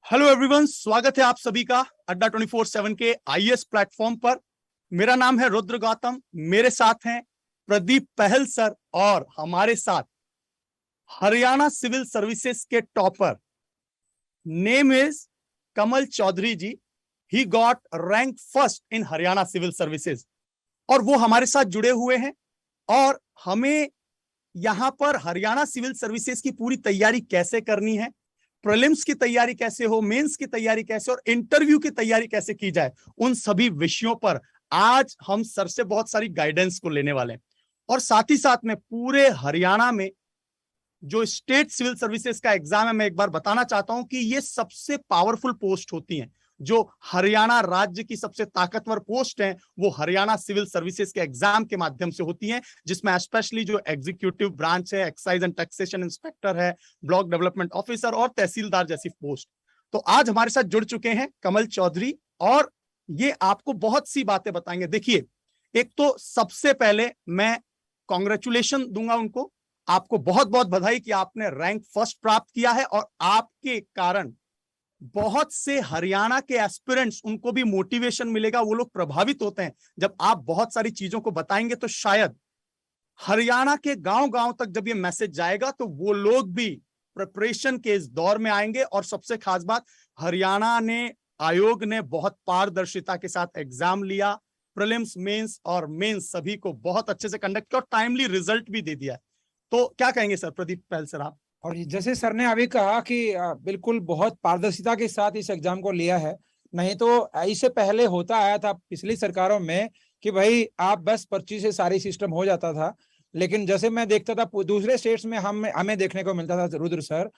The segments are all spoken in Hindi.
हेलो एवरीवन, स्वागत है आप सभी का अड्डा 24/7 के आईएएस प्लेटफॉर्म पर। मेरा नाम है रुद्र गौतम, मेरे साथ हैं प्रदीप पहल सर और हमारे साथ हरियाणा सिविल सर्विसेज के topper name is Kamal Chaudhary ji. He got rank first in Haryana civil services और वो हमारे साथ जुड़े हुए हैं और हमें यहां पर हरियाणा सिविल सर्विसेज की पूरी तैयारी कैसे करनी है, प्रीलिम्स की तैयारी कैसे हो, मेंस की तैयारी कैसे और इंटरव्यू की तैयारी कैसे की जाए, उन सभी विषयों पर आज हम सर से बहुत सारी गाइडेंस को लेने वाले हैं। और साथ ही साथ में पूरे हरियाणा में जो स्टेट सिविल सर्विसेज का एग्जाम है, मैं एक बार बताना चाहता हूं कि ये सबसे पावरफुल पोस्ट होती हैं। जो हरियाणा राज्य की सबसे ताकतवर पोस्ट है वो हरियाणा सिविल सर्विसेज के एग्जाम के माध्यम से होती हैं, जिसमें स्पेशली जो एग्जीक्यूटिव ब्रांच है, एक्साइज एंड टैक्सेशन इंस्पेक्टर है, ब्लॉक डेवलपमेंट ऑफिसर और तहसीलदार जैसी पोस्ट। तो आज हमारे साथ जुड़ चुके हैं कमल चौधरी और ये आपको बहुत सी बातें बताएंगे। देखिए, एक तो सबसे पहले मैं कॉन्ग्रेचुलेशन दूंगा उनको, आपको बहुत बहुत बधाई कि आपने रैंक फर्स्ट प्राप्त किया है और आपके कारण बहुत से हरियाणा के एस्पिरेंट्स, उनको भी मोटिवेशन मिलेगा। वो लोग प्रभावित होते हैं जब आप बहुत सारी चीजों को बताएंगे, तो शायद हरियाणा के गांव गांव तक जब ये मैसेज जाएगा तो वो लोग भी प्रिपरेशन के इस दौर में आएंगे। और सबसे खास बात, हरियाणा ने आयोग ने बहुत पारदर्शिता के साथ एग्जाम लिया, प्रीलिम्स मेंस और मेंस सभी को बहुत अच्छे से कंडक्ट किया और टाइमली रिजल्ट भी दे दिया। तो क्या कहेंगे सर, प्रदीप पहल सर आप? और जैसे सर ने अभी कहा कि बिल्कुल बहुत पारदर्शिता के साथ इस एग्जाम को लिया है। नहीं तो इससे पहले होता आया था पिछली सरकारों में कि भाई आप बस पर्ची से सारी सिस्टम हो जाता था। लेकिन जैसे मैं देखता था दूसरे स्टेट्स में हमें देखने को मिलता था रुद्र सर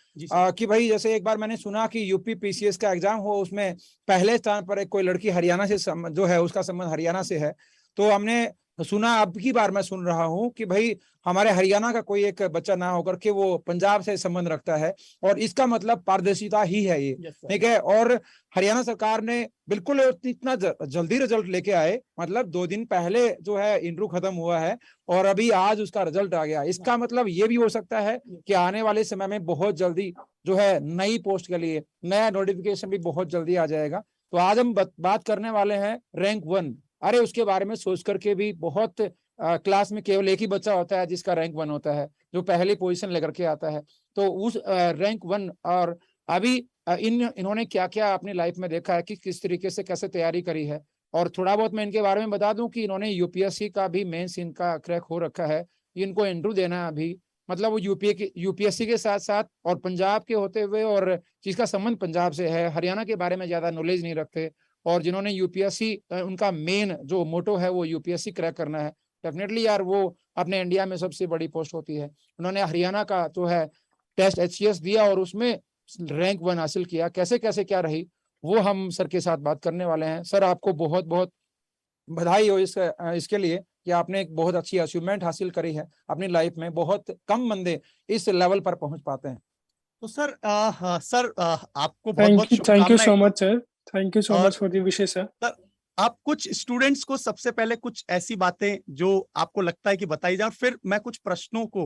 कि भाई जैसे एक बार मैंने सुना कि यूपी पीसीएस का एग्जाम हो, उसमें पहले स्थान पर एक कोई लड़की हरियाणा से जो है उसका संबंध हरियाणा से है। तो हमने सुना, अब की बार मैं सुन रहा हूँ कि भाई हमारे हरियाणा का कोई एक बच्चा ना होकर के वो पंजाब से संबंध रखता है। और इसका मतलब पारदर्शिता ही है ये, ठीक है। और हरियाणा सरकार ने बिल्कुल इतना जल्दी रिजल्ट लेके आए, मतलब 2 दिन पहले जो है इंटरव्यू खत्म हुआ है और अभी आज उसका रिजल्ट आ गया। इसका मतलब ये भी हो सकता है कि आने वाले समय में बहुत जल्दी जो है नई पोस्ट के लिए नया नोटिफिकेशन भी बहुत जल्दी आ जाएगा। तो आज हम बात करने वाले हैं रैंक 1। अरे उसके बारे में सोच करके भी बहुत क्लास में केवल एक ही बच्चा होता है जिसका रैंक 1 होता है, जो पहली पोजीशन लेकर के आता है। तो उस रैंक 1 और अभी इन्होंने क्या क्या अपनी लाइफ में देखा है कि किस तरीके से कैसे तैयारी करी है। और थोड़ा बहुत मैं इनके बारे में बता दूं कि इन्होंने यूपीएससी का भी मेंस इनका क्रैक हो रखा है। इनको इंटरव्यू देना है अभी, मतलब वो यूपीएससी के साथ साथ और पंजाब के होते हुए, और जिसका संबंध पंजाब से है, हरियाणा के बारे में ज्यादा नॉलेज नहीं रखते। और जिन्होंने यूपीएससी, उनका मेन जो मोटो है वो यूपीएससी क्रैक करना है, डेफिनेटली यार वो अपने इंडिया में सबसे बड़ी पोस्ट होती है। उन्होंने हरियाणा का जो है टेस्ट एचसीएस दिया और उसमें रैंक 1 हासिल किया। कैसे कैसे क्या रही वो हम सर के साथ बात करने वाले हैं। सर आपको बहुत बहुत बधाई हो इसके लिए कि आपने एक बहुत अच्छी अचीवमेंट हासिल करी है अपनी लाइफ में। बहुत कम बंदे इस लेवल पर पहुंच पाते हैं। तो सर आपको बहुत बहुत थैंक यू शुभकामनाएं। So much sir, thank you so और much for the wishes sir. Sir, आप कुछ स्टूडेंट्स को सबसे पहले कुछ ऐसी बातें जो आपको लगता है कि बताई जाए, फिर मैं कुछ प्रश्नों को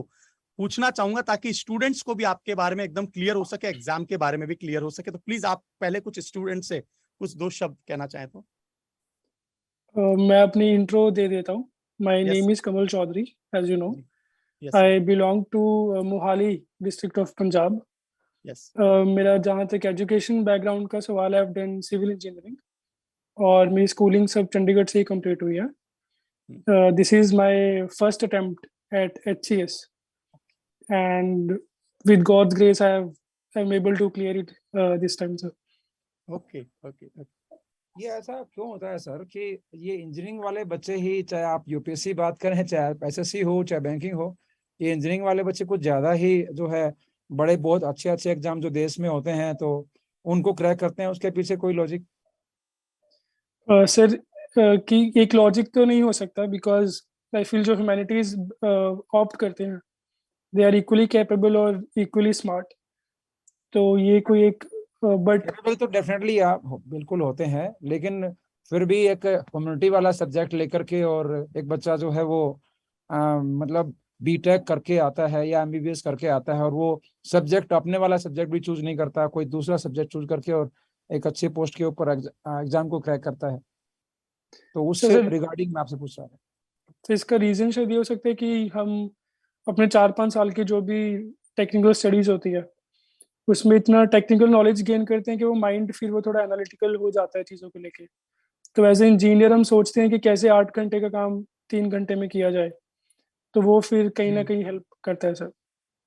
पूछना चाहूंगा ताकि स्टूडेंट्स को भी आपके बारे में एकदम क्लियर हो सके, एग्जाम के बारे में भी क्लियर हो सके। तो प्लीज आप पहले कुछ स्टूडेंट से कुछ 2 शब्द कहना चाहें तो। मैं अपनी इंट्रो दे देता हूँ। My Yes. Name is Kamal Chaudhary, as you know. Yes, I belong to Mohali district of Punjab. yes. मेरा जहाँ तक एजुकेशन बैकग्राउंड का सवाल है, I have done civil engineering और मेरी स्कूलिंग सब चंडीगढ़ से ही कंप्लीट हुई है। This is my first attempt at HCS and with God's grace I am able to clear it this time sir. Okay okay. ये ऐसा क्यों होता है सर कि ये इंजीनियरिंग वाले बच्चे ही, चाहे आप यूपीएससी बात करें, चाहे एसएससी हो, चाहे बैंकिंग हो, ये इंजीनियरिंग वाले बच्चे कुछ ज्यादा ही जो है बड़े बहुत अच्छे अच्छे एग्जाम जो देश में होते हैं तो उनको क्रैक करते हैं। उसके पीछे कोई लॉजिक? सर कि एक लॉजिक तो नहीं हो सकता, बिकॉज आई फील जो ह्यूमैनिटीज ऑप्ट करते हैं दे आर इक्वली कैपेबल और इक्वली स्मार्ट। तो ये कोई एक बट तो डेफिनेटली आप बिल्कुल होते हैं, लेकिन फिर भी एक कम्युनिटी वाला सब्जेक्ट लेकर के और एक बच्चा जो है वो मतलब बीटेक करके आता है या एमबीबीएस करके आता है और वो सब्जेक्ट अपने वाला सब्जेक्ट भी चूज नहीं करता, कोई दूसरा सब्जेक्ट चूज करके और एक अच्छे पोस्ट के ऊपर एग्जाम को क्रैक करता है। तो उससे सर रिगार्डिंग मैं आपसे पूछ रहा था। तो इसका रीजन शायद ये हो सकता है कि हम अपने 4-5 साल की जो भी टेक्निकल स्टडीज होती है उसमें इतना टेक्निकल नॉलेज गेन करते हैं कि वो माइंड फिर वो थोड़ा एनालिटिकल हो जाता है चीज़ों को लेके। तो एज ए इंजीनियर हम सोचते हैं कि कैसे 8 घंटे का काम 3 घंटे में किया जाए, तो वो फिर कहीं ना कहीं हेल्प करता है सर।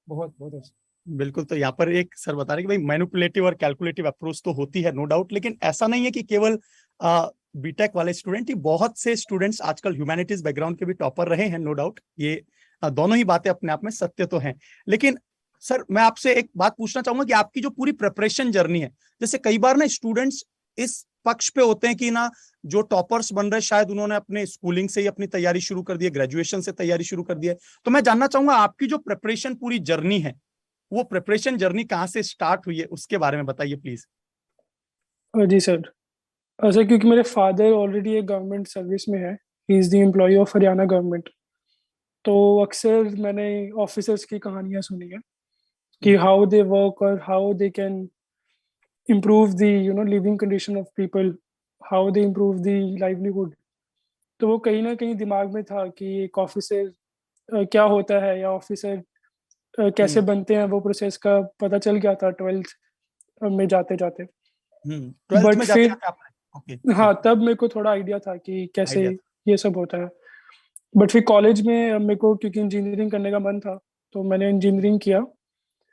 बहुत बहुत अच्छा। बिल्कुल। तो यहाँ पर एक सर बता रहे कि भाई मैनिपुलेटिव और कैलकुलेटिव अप्रोच तो होती है नो डाउट, लेकिन ऐसा नहीं है कि केवल बीटेक वाले स्टूडेंट ही, बहुत से स्टूडेंट्स आजकल ह्यूमैनिटीज बैकग्राउंड के भी टॉपर रहे हैं नो डाउट। ये दोनों ही बातें अपने आप में सत्य तो हैं। लेकिन सर मैं आपसे एक बात पूछना चाहूंगा कि आपकी जो पूरी प्रिपरेशन जर्नी है, जैसे कई बार ना स्टूडेंट्स इस पक्ष पे होते हैं कि ना जो टॉपर्स बन रहे शायद उन्होंने अपने स्कूलिंग से ही अपनी तैयारी शुरू कर दी है, ग्रेजुएशन से तैयारी शुरू कर दी है। तो मैं जानना चाहूंगा आपकी जो प्रिपरेशन पूरी जर्नी है, वो प्रिपरेशन जर्नी कहाँ से स्टार्ट हुई है, उसके बारे में बताइए प्लीज। जी सर, सर क्योंकि मेरे फादर ऑलरेडी एक गवर्नमेंट सर्विस में है, he is the employ of Haryana government. तो अक्सर मैंने ऑफिसर्स की कहानियां सुनी है कि हाउ दे वर्क और how they can improve the living condition of people, how they improve the livelihood. तो वो कहीं ना कहीं दिमाग में था कि एक ऑफिसर क्या होता है या ऑफिसर कैसे बनते हैं, वो प्रोसेस का पता चल गया था 12th में जाते जाते। 12th बट में जाते फिर जाते आपने, ओके हाँ, तब मेरे को थोड़ा आइडिया था कि कैसे आइडिया था। ये सब होता है। बट फिर कॉलेज में मेरे को क्योंकि इंजीनियरिंग करने का मन था तो मैंने इंजीनियरिंग किया।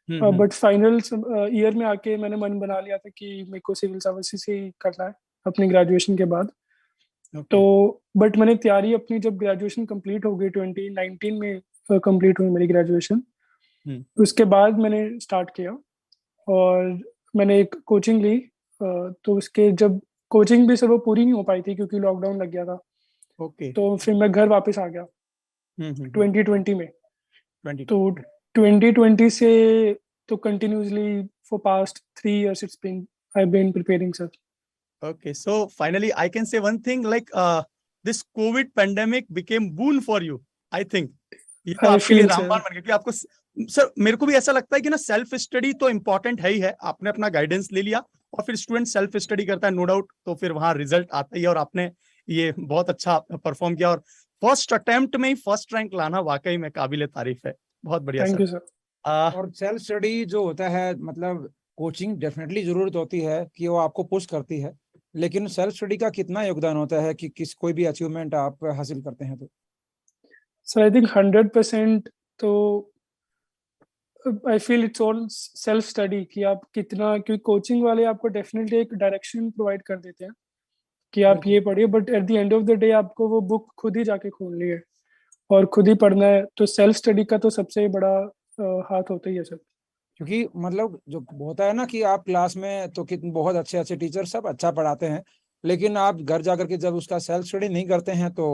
बट फाइनल ईयर में आके मैंने मन बना लिया था कि मेरे को सिविल सर्विसेज ही करना है अपनी ग्रेजुएशन के बाद। तो बट मैंने तैयारी अपनी जब ग्रेजुएशन कंप्लीट हो गई 2019 में कंप्लीट हुई मेरी ग्रेजुएशन, उसके बाद मैंने स्टार्ट किया और मैंने एक कोचिंग ली। तो उसके जब कोचिंग भी सर वो पूरी नहीं हो पाई थी क्योंकि लॉकडाउन लग गया था। ओके। तो फिर मैं घर वापस आ गया 2020 में। 20 तो 2020 से तो continuously for past 3 years it's been I've been preparing sir. Okay, so finally I can say one thing like this COVID pandemic became boon for you, I think. ये तो I आपके लिए feel रामबाण sir. बन गया कि आपको सर, मेरे को भी ऐसा लगता है कि ना सेल्फ स्टडी तो इम्पोर्टेंट है ही है। आपने अपना गाइडेंस ले लिया और फिर स्टूडेंट सेल्फ स्टडी करता है नो डाउट, तो फिर वहां रिजल्ट आता ही है और आपने ये बहुत अच्छा परफॉर्म किया और फर्स्ट अटेम्प्ट में ही फर्स्ट रैंक लाना वाकई में काबिले तारीफ है। बहुत बढ़िया Thank सर। you sir. और सेल्फ स्टडी जो होता है, मतलब कोचिंग डेफिनेटली जरूरत होती है कि वो आपको पुश करती है, लेकिन सेल्फ स्टडी का कितना योगदान होता है कि किस कोई भी अचीवमेंट आप हासिल करते हैं तो? So I think 100% तो I feel it's all self study कि आप कितना, क्योंकि कोचिंग वाले आपको डेफिनेटली एक डायरेक्शन प्रोवाइड कर देते हैं कि आप ये पढ़िए, but at the end of the day आपको वो बुक खुद ही जाके खोलनी है और खुद ही पढ़ना है। तो सेल्फ स्टडी का तो सबसे बड़ा हाथ होता ही है सर। क्योंकि मतलब जो होता है ना कि आप क्लास में तो कितने बहुत अच्छे अच्छे टीचर सब अच्छा पढ़ाते हैं, लेकिन आप घर जाकर के जब उसका सेल्फ स्टडी नहीं करते हैं तो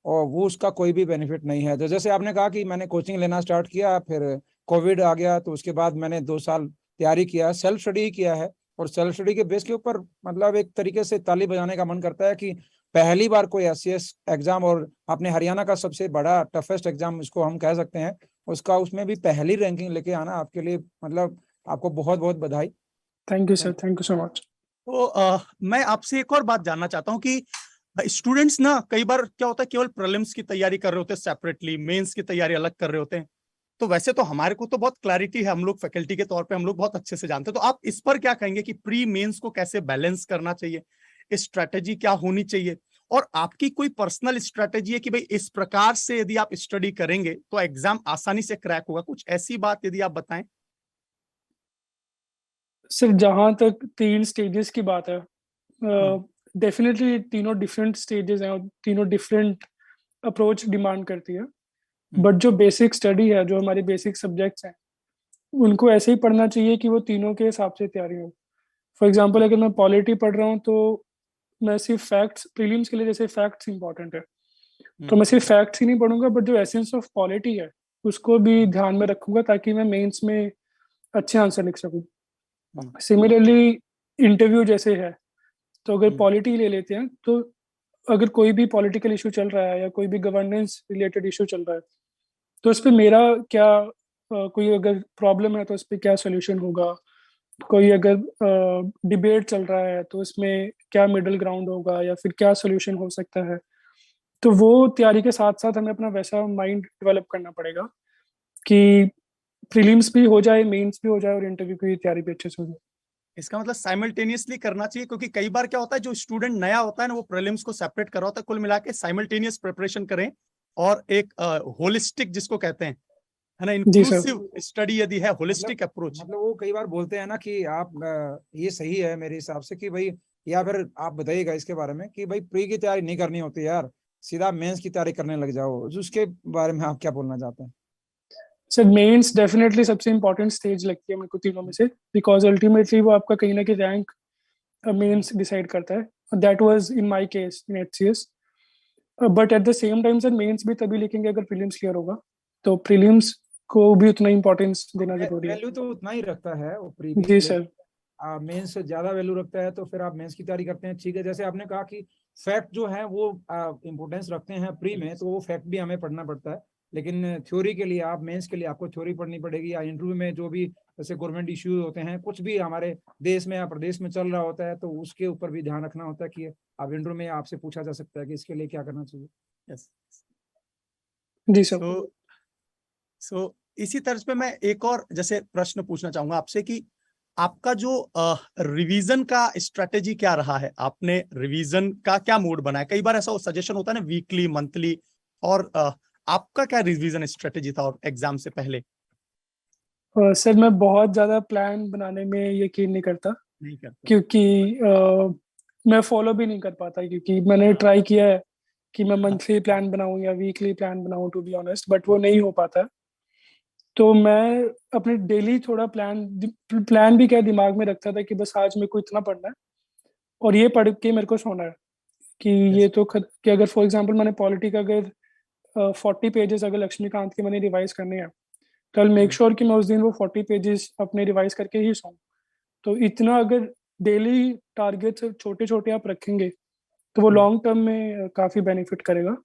और वो उसका कोई भी बेनिफिट नहीं है। तो जैसे आपने कहा कि मैंने कोचिंग लेना स्टार्ट किया, फिर कोविड आ गया, तो उसके बाद मैंने 2 साल तैयारी किया, सेल्फ स्टडी ही किया है। और सेल्फ स्टडी के बेस के ऊपर मतलब एक तरीके से ताली बजाने का मन करता है कि पहली बार कोई एससीएस एग्जाम, और अपने हरियाणा का सबसे बड़ा टफेस्ट एग्जाम इसको हम कह सकते हैं, उसका उसमें भी पहली रैंकिंग लेके आना आपके लिए, मतलब आपको बहुत बहुत बधाई। Thank you sir, thank you so much. तो मैं आपसे एक और बात जानना चाहता हूँ कि स्टूडेंट्स ना कई बार क्या होता है केवल प्रीलिम्स की तैयारी कर रहे होते हैं सेपरेटली, मेंस की तैयारी अलग कर रहे होते हैं। तो वैसे तो हमारे को तो बहुत क्लैरिटी है, हम लोग फैकल्टी के तौर पे हम लोग बहुत अच्छे से जानते हैं। तो आप इस पर क्या कहेंगे कि प्री मेंस को कैसे बैलेंस करना चाहिए, स्ट्रैटेजी क्या होनी चाहिए, और आपकी कोई पर्सनल स्ट्रैटेजी है कि भाई इस प्रकार से यदि आप स्टडी करेंगे तो एग्जाम आसानी से क्रैक होगा, कुछ ऐसी बात यदि आप बताएं। सर जहाँ तक 3 स्टेजेस की बात है, डेफिनेटली तीनों डिफरेंट स्टेजेस हैं और तीनों डिफरेंट अप्रोच डिमांड करती है। बट जो बेसिक स्टडी है, जो हमारे बेसिक सब्जेक्ट्स हैं, उनको ऐसे ही पढ़ना चाहिए कि वो तीनों के हिसाब से तैयारी हो। फॉर एग्जांपल अगर मैं पॉलिटी पढ़ रहा हूँ तो मैं सिर्फ फैक्ट्स, प्रीलिम्स के लिए जैसे फैक्ट्स इंपॉर्टेंट है तो मैं सिर्फ फैक्ट्स ही नहीं पढ़ूंगा, बट जो एसेंस ऑफ पॉलिटी है उसको भी ध्यान में रखूंगा ताकि मैं मेंस में अच्छे आंसर लिख सकूं। सिमिलरली इंटरव्यू जैसे है, तो अगर पॉलिटी ले लेते हैं तो अगर कोई भी पॉलिटिकल इशू चल रहा है या कोई भी गवर्नेंस रिलेटेड इशू चल रहा है तो उस पे मेरा क्या कोई अगर प्रॉब्लम है तो उस पे क्या सोल्यूशन होगा, कोई अगर डिबेट चल रहा है तो उसमें क्या मिडल ग्राउंड होगा या फिर क्या सोल्यूशन हो सकता है। तो वो तैयारी के साथ साथ हमें अपना वैसा माइंड डेवलप करना पड़ेगा कि प्रीलिम्स भी हो जाए, मेंस भी हो जाए और इंटरव्यू की तैयारी भी अच्छे से हो जाए। इसका मतलब साइमल्टेनियसली करना चाहिए, क्योंकि कई बार क्या होता है जो स्टूडेंट नया होता है ना वो प्रीलिम्स को सेपरेट कर रहा होता है। कुल मिला के साइमल्टेनियस प्रिपरेशन करें और एक होलिस्टिक जिसको कहते हैं, है ना, जी सर। इंक्लूसिव स्टडी यदि है, होलिस्टिक अप्रोच। मतलब वो कई बार बोलते हैं ना कि आप ये सही है मेरे हिसाब से कि भाई, या फिर आप बताइएगा इसके बारे में कि भाई प्री की तैयारी नहीं करनी होती यार, सीधा मेंस की तैयारी करने लग जाओ, तो उसके बारे में आप क्या बोलना चाहते हैं? सर मेंस डेफिनेटली सबसे इम्पोर्टेंट स्टेज लगती है मेरे को तीनों में से, बिकॉज अल्टीमेटली वो आपका कहीं ना कहीं रैंक मेंस डिसाइड करता है। That was in my case in HCS. But at the same time sir mains भी तभी लिखेंगे अगर प्रीलिम्स क्लियर होगा, तो प्रीलिम्स को भी उतना इम्पोर्टेंस देना जरूरी है। वैल्यू तो उतना ही रखता है वो प्री भी, जी सर। मेंस से ज्यादा वैल्यू रखता है, तो फिर आप मेंस की तैयारी करते हैं, ठीक है। जैसे आपने कहा कि फैक्ट जो है वो इम्पोर्टेंस रखते हैं प्री में, तो वो फैक्ट भी हमें पढ़ना पड़ता है। लेकिन थ्योरी के लिए, आप मेंस के लिए आपको थ्योरी पढ़नी पड़ेगी, या इंटरव्यू में जो भी जैसे गवर्नमेंट इश्यूज होते हैं, कुछ भी हमारे देश में या प्रदेश में चल रहा होता है, तो उसके ऊपर भी ध्यान रखना होता है कि आप इंटरव्यू में आपसे पूछा जा सकता है कि इसके लिए क्या करना चाहिए। यस। जी सर। सो इसी तर्ज पे मैं एक और जैसे प्रश्न पूछना चाहूंगा आपसे कि आपका जो रिवीजन का स्ट्रेटेजी क्या रहा है, आपने रिवीजन का क्या मोड बनाया? कई बार ऐसा सजेशन होता है ना, वीकली, मंथली, और आपका क्या रिवीजन स्ट्रेटेजी था और एग्जाम से पहले? सर मैं बहुत ज़्यादा प्लान बनाने में यकीन नहीं करता, नहीं करते? क्योंकि मैं फॉलो भी नहीं कर पाता, क्योंकि मैंने ट्राई किया है कि मैं मंथली प्लान बनाऊं या वीकली प्लान बनाऊं, टू बी ऑनेस्ट, बट वो नहीं हो पाता है। तो मैं अपने डेली थोड़ा प्लान भी क्या दिमाग में रखता था कि बस आज मेरे को इतना पढ़ना है और ये पढ़ के मेरे को सोना है। कि ये तो कि अगर फॉर एग्जांपल मैंने पॉलिटी का अगर 40 पेजेस अगर लक्ष्मीकांत के मैंने रिवाइज करने हैं, तो आई मेक श्योर कि मैं उस दिन वो 40 पेजेस अपने रिवाइज करके ही सोऊं। तो इतना अगर डेली टारगेट्स छोटे छोटे आप रखेंगे तो वो लॉन्ग टर्म में काफ़ी बेनिफिट करेगा,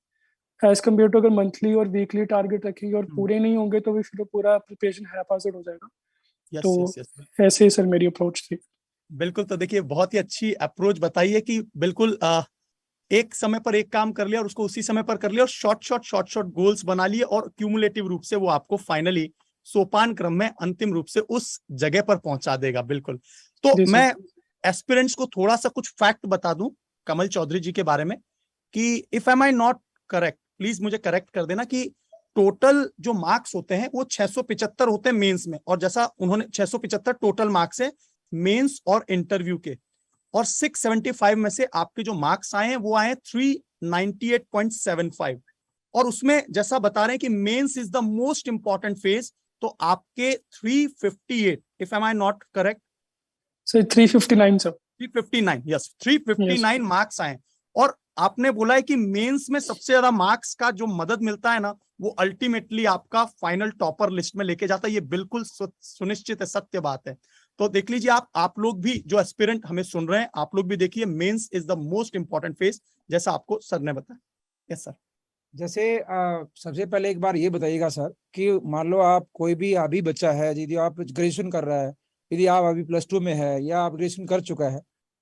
एज कम्पेयर टू अगर मंथली और वीकली टारगेट रखेंगे और पूरे नहीं होंगे तो भी फिर पूरा प्रिपरेशन हैपार्टेड हो जाएगा। यस तो यस यस। ऐसे सर मेरी अप्रोच थी। बिल्कुल। तो देखिए बहुत ही अच्छी अप्रोच बताई है कि बिल्कुल एक समय पर एक काम कर लिया और उसको उसी समय पर कर लिया, और शॉर्ट गोल्स बना लिए, और क्यूमुलेटिव रूप से वो आपको फाइनली सोपान क्रम में अंतिम रूप से उस जगह पर पहुंचा देगा। बिल्कुल। तो जी सर। मैं एस्पिरेंट्स को थोड़ा सा कुछ फैक्ट बता दूं कमल चौधरी जी के बारे में कि if am I not correct, please मुझे करेक्ट कर देना, कि टोटल जो मार्क्स होते हैं वो 675 होते हैं मेंस में, और जैसा उन्होंने 675 टोटल मार्क्स है मेंस और इंटरव्यू के, और 675 में से आपके जो मार्क्स आए हैं वो आए 398.75, और उसमें जैसा बता रहे हैं कि mains is the most important phase, तो आपके 358, if am I not correct? Sir 359 sir. 359, yes, yes. 359 marks आए। और आपने बोला है कि मेंस में सबसे ज्यादा मार्क्स का जो मदद मिलता है ना, वो अल्टीमेटली आपका फाइनल टॉपर लिस्ट में लेके जाता है। ये बिल्कुल सुनिश्चित है, सत्य बात है। तो देख लीजिए आप लोग भी जो एस्पिरेंट हमें सुन रहे हैं, आप लोग भी देखिए, mains is the most important phase, जैसा आपको सर ने बताया। Yes sir. जैसे सबसे पहले एक बार ये बताइएगा सर कि मान लो आप कोई भी अभी बच्चा है, यदि आप ग्रेजुएशन कर रहा है, यदि आप अभी +2 में है या आप ग्रेजुएशन कर चुका है,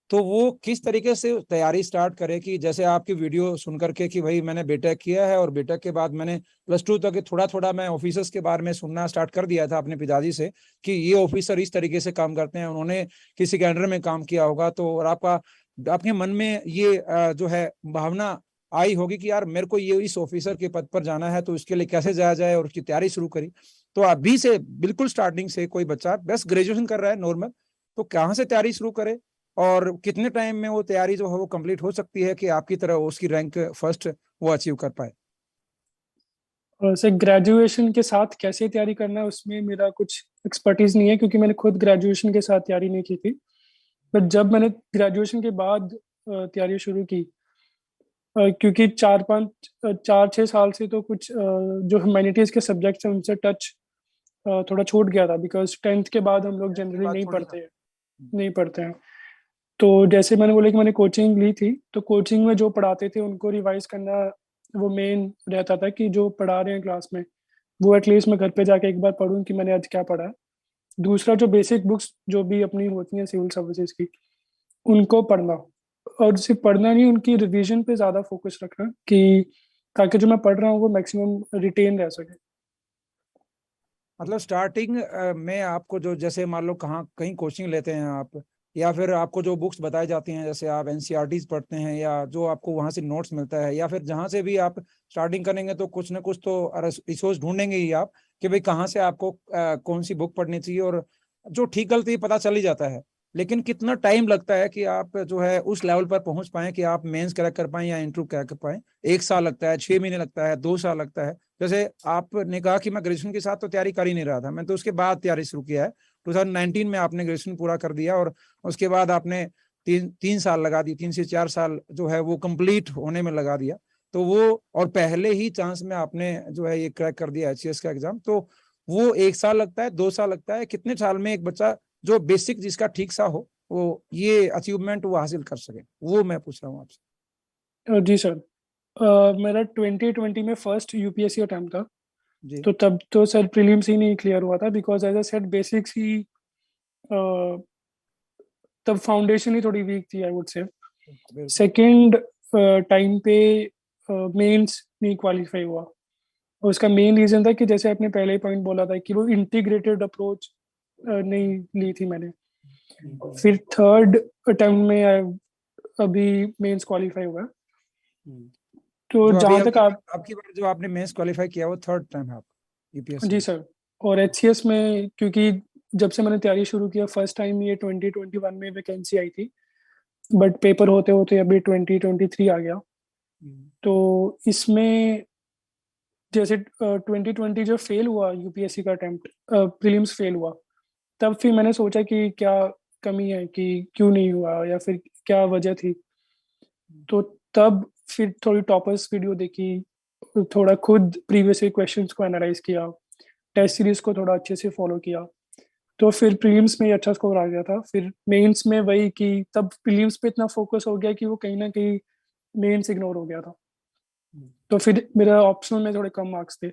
तो वो किस तरीके से तैयारी स्टार्ट करे? कि जैसे आपकी वीडियो सुन करके कि भाई मैंने बीटेक किया है और बीटेक के बाद मैंने +2 तक थोड़ा थोड़ा मैं ऑफिसर्स के बारे में सुनना स्टार्ट कर दिया था अपने पिताजी से कि ये ऑफिसर इस तरीके से काम करते हैं, उन्होंने किसी के अंडर में काम किया होगा, तो और आपके मन में ये जो है भावना आई होगी कि यार मेरे को ये इस ऑफिसर के पद पर जाना है, तो इसके लिए कैसे जाया जाए, और उसकी तैयारी शुरू करी। तो अभी से बिल्कुल स्टार्टिंग से कोई बच्चा बस ग्रेजुएशन कर रहा है नॉर्मल, तो कहाँ से तैयारी शुरू करे और कितने टाइम में वो तैयारी जो है वो कंप्लीट हो सकती है कि आपकी तरह उसकी रैंक फर्स्ट वो अचीव कर पाए? सर ग्रेजुएशन के साथ कैसे तैयारी करना है उसमें मेरा कुछ एक्सपर्टीज नहीं है, क्योंकि मैंने खुद ग्रेजुएशन के साथ तैयारी नहीं की थी। बट जब मैंने ग्रेजुएशन के बाद तैयारी शुरू की, क्योंकि 4-6 साल से तो कुछ जो ह्यूमैनिटीज़ के सब्जेक्ट्स हैं उनसे टच थोड़ा छूट गया था, बिकॉज 10th के बाद हम लोग जनरली नहीं पढ़ते हैं। तो जैसे मैंने बोला कि मैंने कोचिंग ली थी, तो कोचिंग में जो पढ़ाते थे उनको रिवाइज करना वो मेन रहता था, कि जो पढ़ा रहे हैं क्लास में वो एटलीस्ट मैं घर पे जाके एक बार पढूं कि मैंने आज क्या पढ़ा है। दूसरा, जो बेसिक बुक्स जो भी अपनी होती हैं सिविल सर्विसेज की, उनको पढ़ना, और सिर्फ पढ़ना नहीं, उनकी रिवीजन पे ज़्यादा फोकस रखना कि ताकि जो मैं पढ़ रहा हूँ वो मैक्सिमम रिटेन रह सके। मतलब स्टार्टिंग में आपको जो, जैसे मान लो कहाँ कहीं कोचिंग लेते हैं आप, या फिर आपको जो बुक्स बताई जाती हैं, जैसे आप एनसीईआरटीज पढ़ते हैं, या जो आपको वहां से नोट्स मिलता है, या फिर जहां से भी आप स्टार्टिंग करेंगे तो कुछ ना कुछ तो रिसोर्स ढूंढेंगे ही आप कि भाई कहाँ से आपको कौन सी बुक पढ़नी चाहिए, और जो ठीक गलती पता चल ही जाता है। लेकिन कितना टाइम लगता है कि आप जो है उस लेवल पर पहुंच पाए कि आप मेंस क्रैक कर पाए या इंटरव्यू क्रैक कर पाए? 1 साल लगता है, 6 महीने लगता है, 2 साल लगता है? जैसे आपने कहा कि मैं ग्रेजुएशन के साथ तो तैयारी कर ही नहीं रहा था, मैं तो उसके बाद तैयारी शुरू किया है। 2019 में आपने ग्रेजुएशन पूरा कर दिया, और उसके बाद आपने 3 साल लगा दी, 3 से 4 साल जो है वो कंप्लीट होने में लगा दिया। तो वो, और पहले ही चांस में आपने जो है ये क्रैक कर दिया एचसीएस का एग्जाम। तो वो 1 साल लगता है, 2 साल लगता है, कितने साल में एक बच्चा जो बेसिक जिसका ठीक सा हो वो ये अचीवमेंट वो हासिल कर सके, वो मैं पूछ रहा हूँ आपसे। जी सर, मेरा 2020 में फर्स्ट यूपीएससी अटेम्प्ट था। जी। तो तब तो सर प्रीलिम्स ही नहीं क्लियर हुआ था, because as I said basics ही तब फाउंडेशन ही थोड़ी वीक थी, आई वुड से। बिल्कुल। सेकंड टाइम पे मेंस नहीं क्वालिफाई हुआ, और उसका मेन रीजन था कि जैसे आपने पहले ही पॉइंट बोला था कि वो इंटीग्रेटेड अप्रोच नहीं ली थी मैंने। फिर थर्ड अटेम्प्ट में अभी मेंस क्वालिफाई हुआ। तो जो अभी जहाँ तक आप, आपकी बार जो आपने मेंस क्वालिफाई किया वो थर्ड टाइम है आपका यूपीएससी? जी सर, और एचसीएस में क्योंकि जब से मैंने तैयारी शुरू किया फर्स्ट टाइम ये 2021 में वैकेंसी आई थी, बट पेपर होते होते अभी 2023 आ गया। तो इसमें जैसे 2020 जो फेल हुआ यूपीएससी का अटेम्प्ट, प्रीलिम्स फेल हुआ, तब फिर मैंने सोचा कि क्या कमी है, कि क्यों नहीं हुआ या फिर क्या वजह थी। तो तब फिर थोड़ी टॉपर्स वीडियो देखी, थोड़ा खुद प्रीवियस क्वेश्चंस को एनालाइज किया, टेस्ट सीरीज को थोड़ा अच्छे से फॉलो किया। तो फिर प्रीलिम्स में अच्छा स्कोर आ गया था। फिर मेंस में वही कि तब प्रीलिम्स पे इतना फोकस हो गया कि वो कहीं ना कहीं मेंस इग्नोर हो गया था। तो फिर मेरा ऑप्शनल में थोड़े कम मार्क्स थे,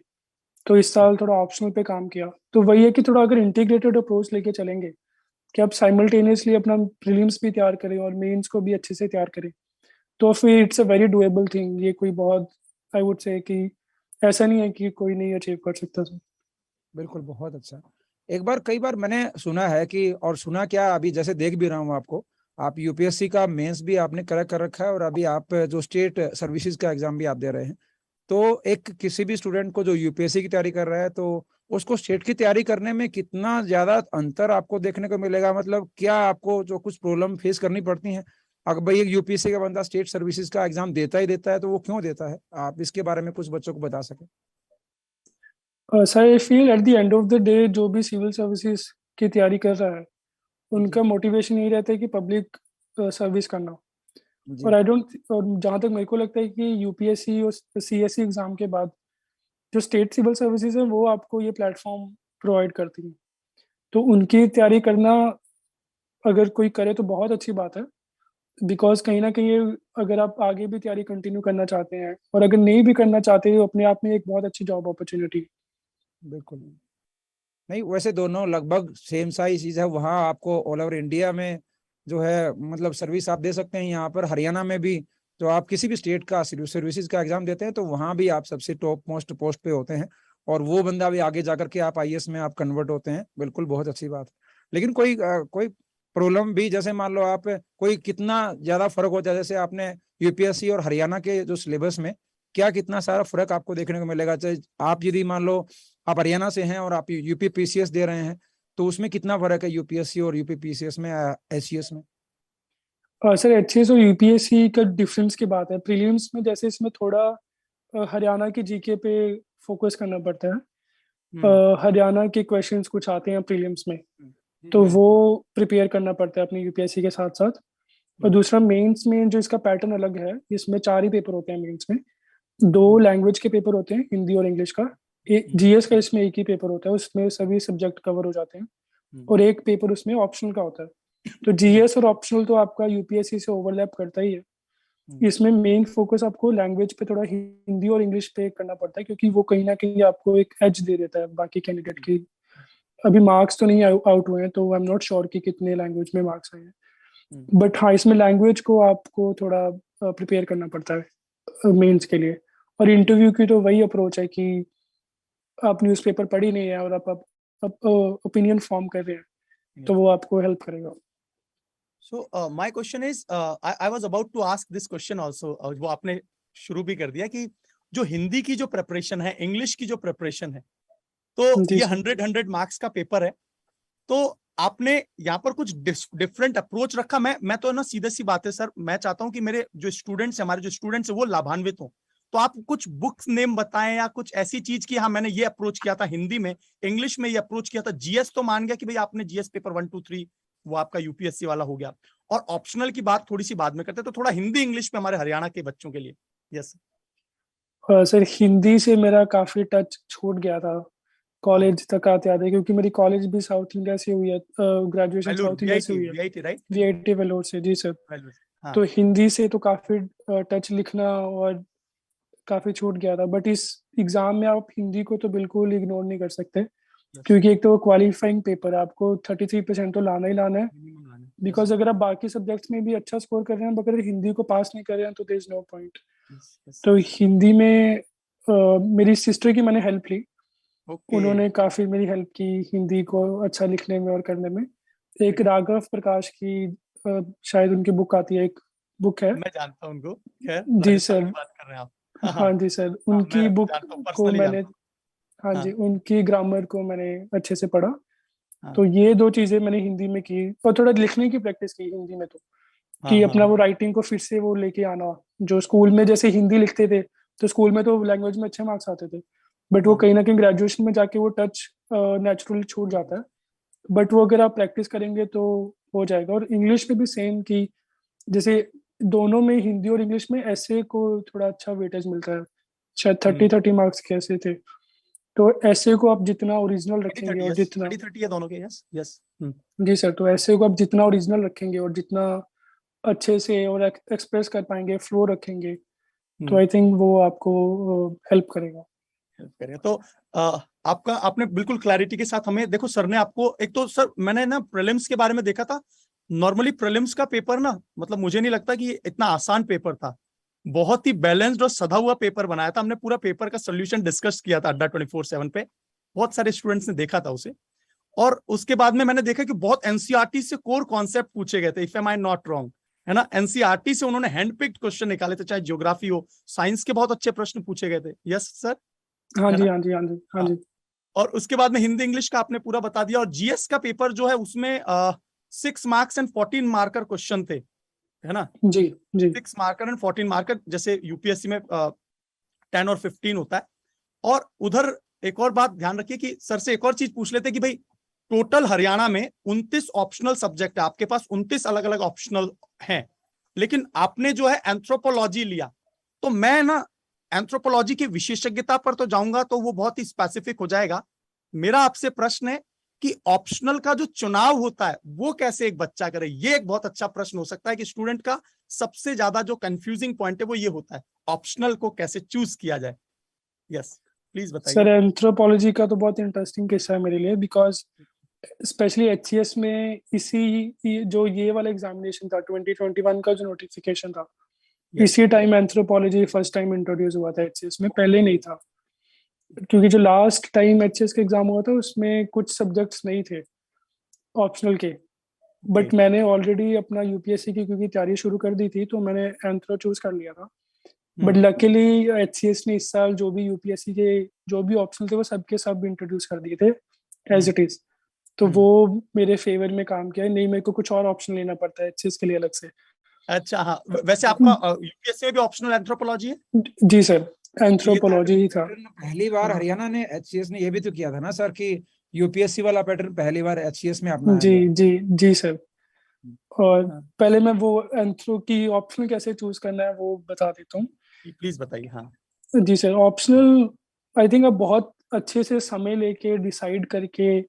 तो इस साल थोड़ा ऑप्शनल पे काम किया। तो वही है कि थोड़ा अगर इंटीग्रेटेड अप्रोच लेके चलेंगे कि आप साइमल्टेनियसली अपना प्रीलिम्स भी तैयार करें और मेंस को भी अच्छे से तैयार करें, तो फिर it's a very doable thing. ये कोई बहुत, आई वुड से कि ऐसा नहीं है कि कोई नहीं अचीव कर सकता सर। बिल्कुल, बहुत अच्छा। एक बार, कई बार मैंने सुना है कि, और सुना क्या, अभी जैसे देख भी रहा हूँ आपको, आप यूपीएससी का मेंस भी आपने क्रैक कर रखा है, और अभी आप जो स्टेट सर्विसेज का एग्जाम भी आप दे रहे हैं। तो एक किसी भी स्टूडेंट को जो यूपीएससी की तैयारी कर रहा है, तो उसको स्टेट की तैयारी करने में कितना ज्यादा अंतर आपको देखने को मिलेगा? मतलब क्या आपको जो कुछ प्रॉब्लम फेस करनी पड़ती हैं? अगर भाई एक यूपीएससी का बंदा स्टेट सर्विसेज का एग्जाम देता ही देता है, तो वो क्यों देता है? आप इसके बारे में कुछ बच्चों को बता सकें। Sir I feel at the end of the day जो भी सिविल सर्विसेज की तैयारी कर रहा है, उनका मोटिवेशन यही रहता है कि पब्लिक सर्विस करना। जी। और आई डोंट, और जहाँ तक मेरे को लगता है कि यूपीएससी और सीएससी एग्जाम के बाद जो स्टेट सिविल सर्विसेज है वो आपको ये प्लेटफॉर्म प्रोवाइड करती है। तो उनकी तैयारी करना अगर कोई करे तो बहुत अच्छी बात है, बिकॉज कहीं ना कहीं अगर आप आगे भी तैयारी कंटिन्यू करना चाहते हैं, और अगर नहीं भी करना चाहते तो अपने आप में एक बहुत अच्छी जॉब अपॉर्चुनिटी। बिल्कुल। नहीं, वैसे दोनों लगभग सेम सा ही चीज है। वहाँ आपको ऑल ओवर इंडिया में जो है मतलब सर्विस आप दे सकते हैं। यहाँ पर हरियाणा में भी जो आप किसी भी स्टेट का सर्विसेज का एग्जाम देते हैं, तो वहाँ भी आप सबसे टॉप मोस्ट पोस्ट पे होते हैं, और वो बंदा भी आगे जाकर के आप आईएएस में आप कन्वर्ट होते हैं। बिल्कुल, बहुत अच्छी बात है। लेकिन कोई प्रॉब्लम भी, जैसे मान लो आप, कोई कितना ज्यादा फर्क होता है? जैसे आपने यूपीएससी और हरियाणा के जो सिलेबस में क्या कितना सारा फर्क आपको देखने को मिलेगा? चाहे आप यदि मान लो आप हरियाणा से हैं और आप यूपी पीसीएस दे रहे हैं, तो उसमें कितना फर्क है यूपीएससी और यूपी पीसीएस में, एचसीएस में? सर एचसीएस और यूपीएससी का डिफरेंस की बात है, प्रीलिम्स में जैसे इसमें थोड़ा हरियाणा की जीके पे फोकस करना पड़ता है। हरियाणा के क्वेश्चंस कुछ आते हैं प्रीलिम्स में, तो वो प्रिपेयर करना पड़ता है अपनी यूपीएससी के साथ साथ। और दूसरा मेंस में जो इसका पैटर्न अलग है, इसमें 4 ही पेपर होते हैं मेंस में। 2 लैंग्वेज के पेपर होते हैं, हिंदी और इंग्लिश का। जीएस का इसमें एक ही पेपर होता है, उसमें सभी सब्जेक्ट कवर हो जाते हैं। और एक पेपर उसमें ऑप्शनल का होता है। तो जीएस और ऑप्शनल तो आपका यूपीएससी से ओवरलैप करता ही है। इसमें मेन फोकस आपको लैंग्वेज पे थोड़ा हिंदी और इंग्लिश पे करना पड़ता है, क्योंकि वो कहीं ना कहीं आपको एक एज दे देता है बाकी कैंडिडेट की। अभी मार्क्स तो नहीं आउट हुए हैं, तो आई एम नॉट श्योर कि कितने लैंग्वेज में मार्क्स आए हैं, बट हाँ, इसमें लैंग्वेज को आपको थोड़ा प्रिपेयर करना पड़ता है मेंस के लिए। और इंटरव्यू की तो वही अप्रोच है कि आप न्यूज़पेपर पढ़ ही नहीं है और आप ओपिनियन फॉर्म कर रहे हैं, तो वो आपको हेल्प करेगा। So my question is, I was about to ask this question also. वो आपने शुरू भी कर दिया कि जो हिंदी की जो प्रिपरेशन है, इंग्लिश की जो प्रिपरेशन है, तो जी ये सर। 100 मार्क्स का पेपर है। तो आपने यहाँ पर कुछ डिफरेंट अप्रोच रखा। मैं तो ना सीधी सी बात है सर, मैं चाहता हूँ कि मेरे जो स्टूडेंट्स हमारे जो स्टूडेंट्स है वो लाभान्वित हों। तो आप कुछ बुक्स नेम बताएं या कुछ ऐसी चीज की, हाँ मैंने ये अप्रोच किया था हिंदी में, इंग्लिश में ये अप्रोच किया था। जीएस तो मान गया कि भाई आपने जीएस पेपर 1 2 3 वो आपका यूपीएससी वाला हो गया, और ऑप्शनल की बात थोड़ी सी बाद में करते हैं। तो थोड़ा हिंदी इंग्लिश में हमारे हरियाणा के बच्चों के लिए। यस सर, हिंदी से मेरा काफी टच छूट गया था कॉलेज तक आते आते, क्योंकि मेरी कॉलेज भी साउथ इंडिया से हुई है, ग्रेजुएशन साउथ इंडिया से हुई है, वीआईटी राइट, वीआईटी वेलोर से। जी सर। हाँ तो हिंदी से तो काफी टच लिखना और काफी छूट गया था, बट इस एग्जाम में आप हिंदी को तो बिल्कुल इग्नोर नहीं कर सकते, क्योंकि एक तो क्वालिफाइंग पेपर है, आपको 33% तो लाना ही लाना है। बिकॉज अगर आप बाकी सब्जेक्ट्स में भी अच्छा स्कोर कर रहे हैं, अगर हिंदी को पास नहीं कर रहे हैं, तो देयर इज नो पॉइंट। तो हिंदी में मेरी सिस्टर की मैंने हेल्प ली। उन्होंने काफी मेरी हेल्प की हिंदी को अच्छा लिखने में और करने में। एक राघव प्रकाश की शायद उनकी बुक आती है, एक बुक है। मैं जानता हूं उनको, खैर जी राजस्थान सर। की बात कर रहे हैं आप। हाँ जी सर, उनकी मैं बुक जानता हूं, को पर्सनली मैंने, जानता हाँ हूं। जी, उनकी ग्रामर को मैंने अच्छे से पढ़ा। हाँ तो ये दो चीजें मैंने हिंदी में की, और थोड़ा लिखने की प्रैक्टिस की हिंदी में, तो हाँ कि हाँ अपना वो राइटिंग को फिर से वो लेके आना। जो स्कूल में जैसे हिंदी लिखते थे, तो स्कूल में तो लैंग्वेज में अच्छे मार्क्स आते थे, बट वो हाँ कहीं ना कहीं ग्रेजुएशन में जाके वो टच नेचुरली छूट जाता है। बट वो अगर आप प्रैक्टिस करेंगे तो हो जाएगा। और इंग्लिश में भी सेम, कि जैसे दोनों में, हिंदी और इंग्लिश में, ऐसे को थोड़ा अच्छा वेटेज मिलता है। शायद 30 मार्क्स के ऐसे थे। तो ऐसे को आप जितना ओरिजिनल 30 रखेंगे 30 और यस, जितना, 30 30 है दोनों के। Yes yes. जी सर, तो ऐसे को आप जितना ओरिजिनल रखेंगे और जितना अच्छे से और एक्सप्रेस कर पाएंगे, फ्लो रखेंगे, तो आई थिंक वो आपको हेल्प करेगा। करें तो आपका आपने बिल्कुल क्लैरिटी के साथ हमें, देखो सर ने आपको, एक तो सर मैंने ना प्रीलिम्स के बारे में देखा था। नॉर्मली प्रीलिम्स का पेपर ना, मतलब मुझे नहीं लगता कि इतना आसान पेपर था। बहुत ही बैलेंस्ड और सधा हुआ पेपर बनाया था हमने। पूरा पेपर का सोल्यूशन डिस्कस किया था अड्डा 24/7 पे। बहुत सारे स्टूडेंट्स ने देखा था उसे। और उसके बाद में मैंने देखा कि बहुत एनसीईआरटी से कोर कॉन्सेप्ट पूछे गए थे, if am I not wrong, है ना। एनसीईआरटी से उन्होंने हैंड पिक्ड क्वेश्चन निकाले थे, चाहे ज्योग्राफी हो, साइंस के बहुत अच्छे प्रश्न पूछे गए थे। यस सर, हाँ है जी, ना। हाँ जी, हाँ जी, हाँ हाँ। जी। और उसके बाद में हिंदी इंग्लिश का आपने पूरा बता दिया। और जीएस का पेपर जो है उसमें 6 मार्क्स एंड 14 मार्कर क्वेश्चन थे, है ना। जी जी 6 मार्कर एंड 14 मार्कर, जैसे यूपीएससी में 10 और 15 होता है। और उधर एक और बात ध्यान रखिए कि सर से एक और चीज पूछ लेते कि भाई टोटल हरियाणा में 29 ऑप्शनल सब्जेक्ट है, आपके पास 29 अलग अलग ऑप्शनल हैं, लेकिन आपने जो है एंथ्रोपोलॉजी लिया। तो मैं ना एंथ्रोपोलॉजी की विशेषज्ञता पर तो जाऊंगा, तो वो बहुत ही स्पेसिफिक हो जाएगा। मेरा आपसे प्रश्न है कि ऑप्शनल का जो चुनाव होता है वो कैसे एक बच्चा करे। ये एक बहुत अच्छा प्रश्न हो सकता है कि स्टूडेंट का सबसे ज्यादा जो कंफ्यूजिंग पॉइंट है वो ये होता है, ऑप्शनल को कैसे चूज किया जाए। यस प्लीज सर, बताइए। एंथ्रोपोलॉजी का तो बहुत इंटरेस्टिंग किस्सा है मेरे लिए, बिकॉज स्पेशली एचसीएस में जो ये वाला एग्जामिनेशन था, 2021 का जो नोटिफिकेशन था, इसी time anthropology first time introduce हुआ था एचसीएस में, पहले नहीं था। क्योंकि जो लास्ट टाइम एचसीएस का एग्जाम हुआ था उसमें कुछ सब्जेक्ट्स नहीं थे ऑप्शनल के, बट मैंने ऑलरेडी अपना यूपीएससी की क्योंकि तैयारी शुरू कर दी थी, तो मैंने एंथ्रो चूज कर लिया था। बट लकीली एचसीएस ने इस साल जो भी यूपीएससी के जो भी ऑप्शनल थे वो सबके सब इंट्रोड्यूस कर दिए थे एज इट इज। तो वो मेरे फेवर में काम किया, नहीं मेरे को कुछ और ऑप्शन लेना पड़ता है एचसीएस के लिए अलग से। अच्छा हाँ, वैसे आपका यूपीएससी में भी ऑप्शनल एंथ्रोपोलॉजी है। जी सर, एंथ्रोपोलॉजी ही था। पहली बार हरियाणा ने एचसीएस ने ये भी तो किया था ना सर, कि यूपीएससी वाला पैटर्न पहली बार एचसीएस में अपनाया जी गया। जी जी सर। और पहले मैं वो एंथ्रो की ऑप्शनल कैसे चूज करना है वो बता देता हूँ। प्लीज बताइए। हाँ जी सर, ऑप्शनल आई थिंक आप बहुत अच्छे से समय लेके डिसाइड करके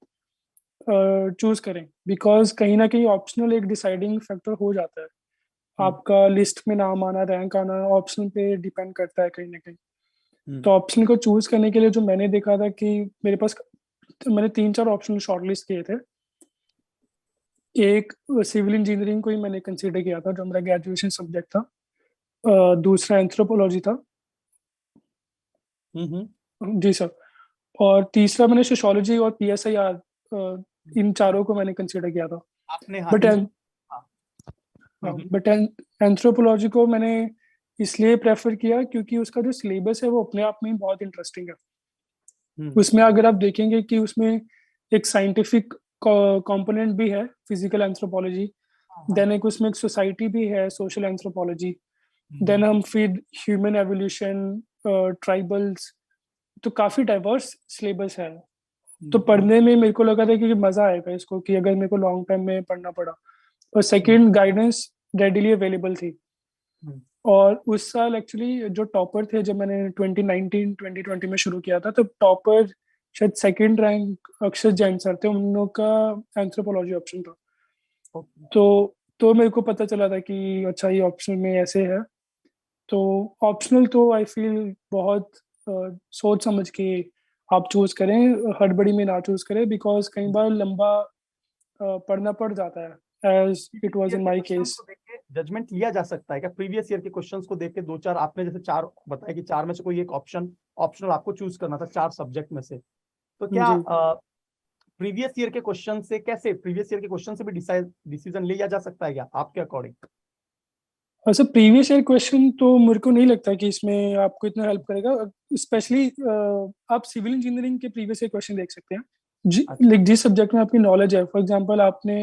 चूज करें, बिकॉज कहीं ना कहीं ऑप्शनल एक डिसाइडिंग फैक्टर हो जाता है। आपका लिस्ट में नाम आना, रैंक आना ऑप्शन पे डिपेंड करता है कहीं ना कहीं। तो ऑप्शन को चूज करने के लिए जो मैंने देखा था कि मेरे पास, मैंने 3-4 ऑप्शन शॉर्टलिस्ट किए थे। एक सिविल इंजीनियरिंग को ही मैंने कंसीडर किया था जो मेरा ग्रेजुएशन सब्जेक्ट था। दूसरा एंथ्रोपोलॉजी था। जी सर। और तीसरा मैंने सोशियोलॉजी और PSIR, इन चारों को मैंने कंसीडर किया था। आपने बट हम्म, बट एंथ्रोपोलॉजी को मैंने इसलिए प्रेफर किया क्योंकि उसका जो सिलेबस है वो अपने आप में ही बहुत इंटरेस्टिंग है। उसमें अगर आप देखेंगे कि उसमें एक साइंटिफिक कंपोनेंट भी है, फिजिकल एंथ्रोपोलॉजी, देन एक उसमें एक सोसाइटी भी है, सोशल एंथ्रोपोलॉजी, देन हम फिर ह्यूमन एवोल्यूशन, ट्राइबल्स, तो काफी डाइवर्स सिलेबस है। तो पढ़ने में मेरे को लगा था कि मजा आएगा इसको, कि अगर मेरे को लॉन्ग टर्म में पढ़ना पड़ा। और सेकंड, गाइडेंस रेडिली अवेलेबल थी। और उस साल एक्चुअली जो टॉपर थे, जब मैंने 2019-2020 में शुरू किया था, तो टॉपर शायद सेकंड रैंक अक्षर जैन सर थे, उन लोग का एंथ्रोपोलॉजी ऑप्शन था। तो मेरे को पता चला था कि अच्छा ये ऑप्शन में ऐसे है। तो ऑप्शनल तो आई फील बहुत सोच समझ के आप चूज करें, हड़बड़ी में ना चूज करें, बिकॉज कई बार लंबा पढ़ना पड़ जाता है, as it was in my case. Judgement लिया जा सकता है क्या प्रीवियस ईयर के क्वेश्चंस को देख के? 2-4 आपने जैसे 4 बताया कि 4 में से कोई एक ऑप्शनल आपको चूज करना था 4 सब्जेक्ट में से, तो क्या प्रीवियस ईयर के क्वेश्चन से कैसे, प्रीवियस ईयर के क्वेश्चन से भी डिसीजन लिया जा सकता है क्या आपके अकॉर्डिंग? अच्छा, प्रीवियस ईयर क्वेश्चन तो मेरे को नहीं लगता कि इसमें आपको इतना हेल्प करेगा। स्पेशली आप सिविल इंजीनियरिंग के प्रीवियस ईयर क्वेश्चन देख सकते हैं, लाइक जिस सब्जेक्ट में आपकी नॉलेज है। फॉर एग्जांपल आपने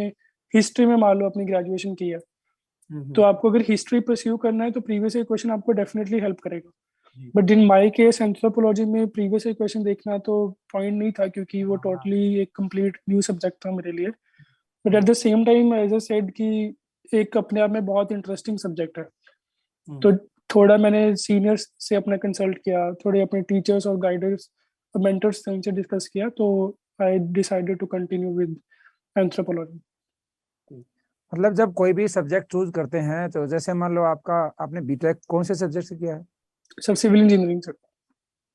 हिस्ट्री में मान लो अपनी ग्रेजुएशन की है, तो आपको अगर हिस्ट्री परस्यू करना है तो प्रीवियस ईयर क्वेश्चन आपको डेफिनेटली हेल्प करेगा। But in my case anthropology में प्रीवियस ईयर क्वेश्चन देखना तो पॉइंट नहीं था, क्योंकि वो टोटली एक कंप्लीट न्यू सब्जेक्ट था मेरे लिए। But at the same time as a said कि एक अपने आप में बहुत इंटरेस्टिंग सब्जेक्ट है। तो थोड़ा मैंने सीनियर्स से अपना कंसल्ट किया, थोड़े अपने टीचर्स और गाइडर्स मेंटर्स से उनसे डिस्कस किया, तो I decided to continue with anthropology. मतलब जब कोई भी सब्जेक्ट चूज करते हैं, तो जैसे मान लो आपने बीटेक कौन से सब्जेक्ट से किया है? Sir civil engineering sir.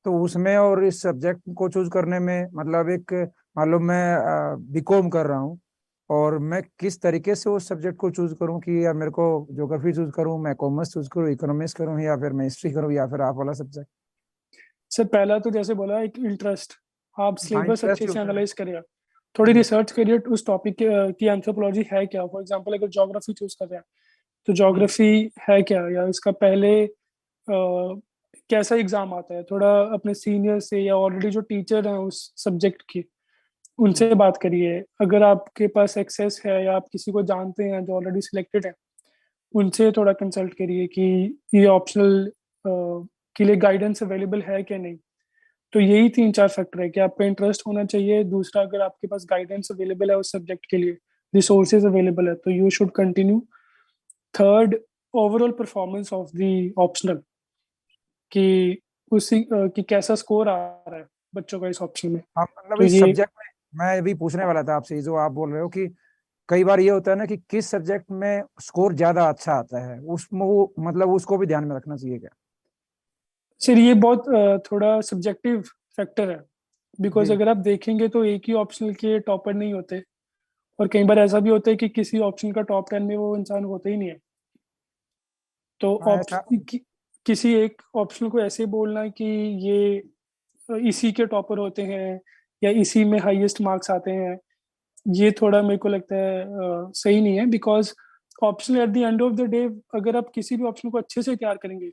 तो उसमें और इस सब्जेक्ट को चूज करने में मतलब एक, मान लो मैं बीकॉम कर रहा हूँ, और मैं किस तरीके से उस सब्जेक्ट को चूज करूँ कि या मेरे को ज्योग्राफी चूज करूँ, मैं कॉमर्स चूज करूँ, इकोनॉमिक्स करूँ, या फिर मैं हिस्ट्री करूँ, या फिर आप वाला सब्जेक्ट? सर पहला तो जैसे बोला, एक इंटरेस्ट, आप हाँ, सिलेबस इंटरेस्ट अच्छे ही से होता है। एनालाइज करिए, थोड़ी रिसर्च करिए उस टॉपिक की एंथ्रोपोलॉजी है क्या। फॉर एग्जांपल अगर ज्योग्राफी चूज कर रहे हैं तो ज्योग्राफी है क्या, या इसका पहले कैसा एग्जाम आता है, थोड़ा अपने सीनियर से या ऑलरेडी जो टीचर हैं उस सब्जेक्ट के, उनसे बात करिए। अगर आपके पास एक्सेस है या आप किसी को जानते हैं जो ऑलरेडी सिलेक्टेड है, उनसे थोड़ा कंसल्ट करिए कि ये ऑप्शनल के लिए गाइडेंस अवेलेबल है क्या नहीं। तो यही 3-4 फैक्टर है कि आपका इंटरेस्ट होना चाहिए। दूसरा, अगर आपके पास गाइडेंस अवेलेबल है उस सब्जेक्ट के लिए, रिसोर्सेज अवेलेबल है, तो you should continue. Third, overall performance of the optional, कि उसी कि कैसा स्कोर आ रहा है बच्चों का इस ऑप्शन में। हाँ, मतलब तो इस ये सब्जेक्ट में मैं भी पूछने वाला था आपसे, जो आप बोल रहे हो कि कई बार ये होता है ना कि किस सब्जेक्ट में स्कोर ज्यादा अच्छा आता है, उसमें वो मतलब उसको भी ध्यान में रखना चाहिए क्या? सर ये बहुत थोड़ा सब्जेक्टिव फैक्टर है, बिकॉज जी। अगर आप देखेंगे तो एक ही ऑप्शनल के टॉपर नहीं होते, और कई बार ऐसा भी होता है कि किसी ऑप्शन का टॉप 10 में वो इंसान होता ही नहीं है। तो हाँ, ऐसा। किसी एक ऑप्शन को ऐसे बोलना कि ये इसी के टॉपर होते हैं या इसी में हाईएस्ट मार्क्स आते हैं, ये थोड़ा मेरे को लगता है सही नहीं है। Because option at the end of the day, अगर आप किसी भी ऑप्शन को अच्छे से तैयार करेंगे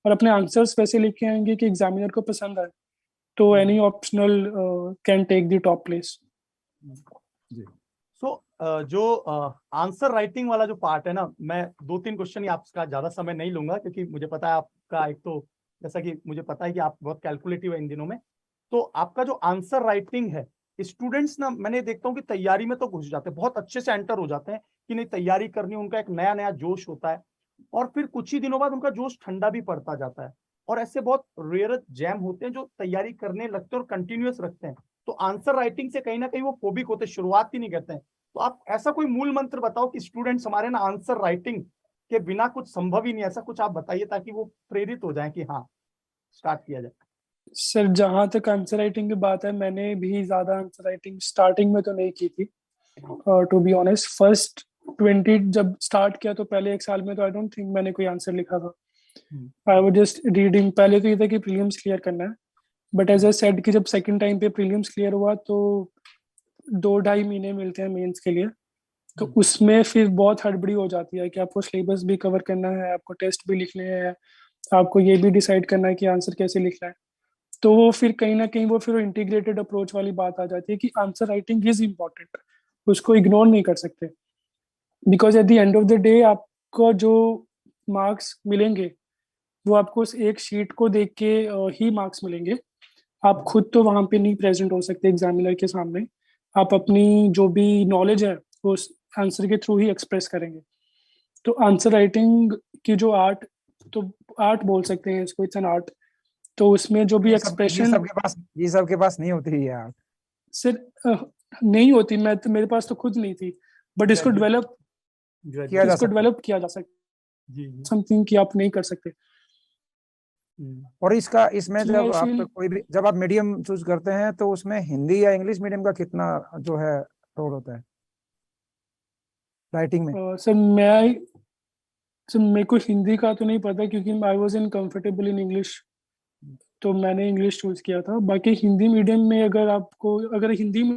और अपने आंसर्स वैसे लेके आएंगे कि एग्जामिनर को पसंद आए, तो any optional can take the top place. जी। सो जो आंसर राइटिंग वाला जो पार्ट है ना, मैं 2-3 क्वेश्चन ही आपका ज्यादा समय नहीं लूंगा, क्योंकि मुझे पता है आपका, एक तो जैसा कि मुझे पता है कि आप बहुत कैलकुलेटिव है इन दिनों में। तो आपका जो आंसर राइटिंग है, स्टूडेंट्स ना मैंने देखता हूँ कि तैयारी में तो घुस जाते हैं, बहुत अच्छे से एंटर हो जाते हैं कि नहीं तैयारी करनी, उनका एक नया नया जोश होता है, और फिर कुछ ही दिनों बाद उनका जोश ठंडा भी पड़ता जाता है। और ऐसे बहुत रेयर जैम होते हैं जो तैयारी करने लगते हैं और कंटिन्यूअस रखते हैं। तो आंसर राइटिंग से कहीं ना कहीं वो फोबिक होते, शुरुआत ही नहीं करते हैं। तो आप ऐसा कोई मूल मंत्र बताओ कि स्टूडेंट्स हमारे ना आंसर राइटिंग के बिना कुछ संभव ही नहीं, ऐसा कुछ आप बताइए ताकि वो प्रेरित हो जाए कि हाँ स्टार्ट किया जाए। सर जहाँ तक आंसर राइटिंग की बात है, मैंने भी ज्यादा आंसर राइटिंग स्टार्टिंग में तो नहीं की थी, टू बी ऑनेस्ट। फर्स्ट 20 जब स्टार्ट किया तो पहले 1 साल में तो आई डोंट थिंक मैंने कोई आंसर लिखा था। I was just reading. पहले तो ये था कि प्रीलिम्स क्लियर करना है, बट एज आई सेड कि जब सेकंड टाइम पे प्रीलिम्स क्लियर हुआ तो 2-2.5 महीने मिलते हैं मेंस के लिए, तो उसमें फिर बहुत हड़बड़ी हो जाती है कि आपको सिलेबस भी कवर करना है, आपको टेस्ट भी लिखने हैं, आपको ये भी डिसाइड करना है कि आंसर कैसे लिखना है। तो वो फिर कहीं ना कहीं वो फिर इंटीग्रेटेड अप्रोच वाली बात आ जाती है कि आंसर राइटिंग इज इम्पॉर्टेंट, उसको इग्नोर नहीं कर सकते, because at the end of the day आपको जो मार्क्स मिलेंगे वो आपको उस एक शीट को देख के ही मार्क्स मिलेंगे। आप खुद तो वहां पे नहीं प्रेजेंट हो सकते एग्जामिनर के सामने, आप अपनी जो भी नॉलेज है वो उस आंसर के थ्रू ही एक्सप्रेस करेंगे। तो आंसर राइटिंग की जो आर्ट, तो आर्ट बोल सकते हैं इसको, इट्स एन आर्ट। तो उसमें जो भी ये एक्सप्रेशन सबके पास नहीं होती है यार। सिर्फ नहीं होती, मैं तो मेरे पास तो खुद नहीं थी, बट इसको डेवलप किया जा सकता है। डेवलप किया जा सकता जी है, समथिंग कि आप नहीं कर सकते। और इसमें So जब I आप feel- कोई भी जब आप मीडियम चूज करते हैं तो उसमें हिंदी या इंग्लिश मीडियम का कितना जो है रोल होता है राइटिंग में? सर मेरे को हिंदी का तो नहीं पता क्योंकि I was in comfortable in English, तो मैंने इंग्लिश चूज किया था। बाकी हिंदी मीडियम में अगर हिंदी में